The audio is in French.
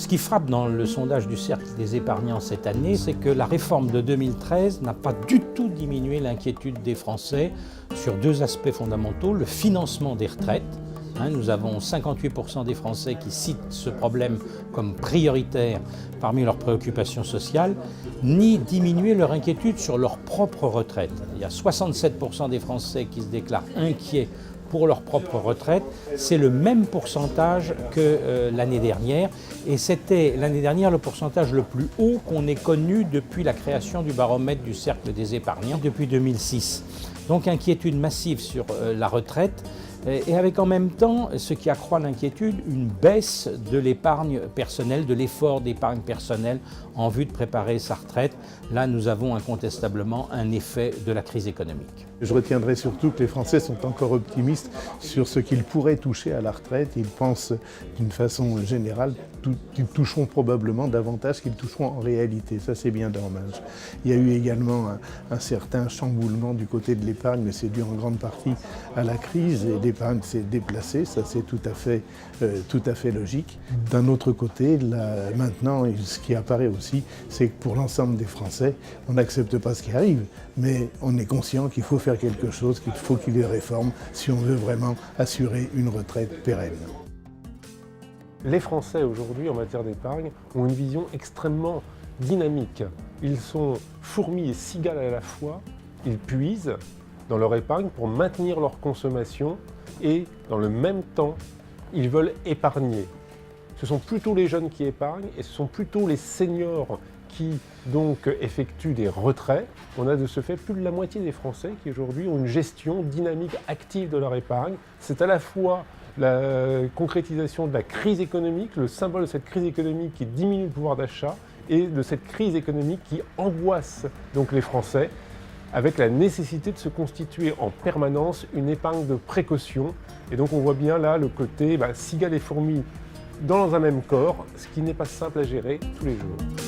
Ce qui frappe dans le sondage du Cercle des épargnants cette année, c'est que la réforme de 2013 n'a pas du tout diminué l'inquiétude des Français sur deux aspects fondamentaux, le financement des retraites. Nous avons 58% des Français qui citent ce problème comme prioritaire parmi leurs préoccupations sociales, ni diminuer leur inquiétude sur leur propre retraite. Il y a 67% des Français qui se déclarent inquiets pour leur propre retraite. C'est le même pourcentage que l'année dernière. Et c'était l'année dernière le pourcentage le plus haut qu'on ait connu depuis la création du baromètre du Cercle des épargnants depuis 2006. Donc inquiétude massive sur la retraite. Et avec en même temps, ce qui accroît l'inquiétude, une baisse de l'épargne personnelle, de l'effort d'épargne personnelle en vue de préparer sa retraite. Là, nous avons incontestablement un effet de la crise économique. Je retiendrai surtout que les Français sont encore optimistes sur ce qu'ils pourraient toucher à la retraite. Ils pensent d'une façon générale qu'ils toucheront probablement davantage qu'ils toucheront en réalité. Ça, c'est bien dommage. Il y a eu également un certain chamboulement du côté de l'épargne, mais c'est dû en grande partie à la crise et l'épargne s'est déplacée. Ça, c'est tout à fait logique. D'un autre côté, là, maintenant, ce qui apparaît aussi, c'est que pour l'ensemble des Français, on n'accepte pas ce qui arrive, mais on est conscient qu'il faut faire quelque chose, qu'il faut qu'il y ait des réformes si on veut vraiment assurer une retraite pérenne. Les Français aujourd'hui en matière d'épargne ont une vision extrêmement dynamique. Ils sont fourmis et cigales à la fois. Ils puisent dans leur épargne pour maintenir leur consommation et dans le même temps, ils veulent épargner. Ce sont plutôt les jeunes qui épargnent et ce sont plutôt les seniors qui donc effectuent des retraits. On a de ce fait plus de la moitié des Français qui aujourd'hui ont une gestion dynamique active de leur épargne. C'est à la fois la concrétisation de la crise économique, le symbole de cette crise économique qui diminue le pouvoir d'achat et de cette crise économique qui angoisse donc les Français avec la nécessité de se constituer en permanence une épargne de précaution. Et donc on voit bien là le côté cigale et fourmi dans un même corps, ce qui n'est pas simple à gérer tous les jours.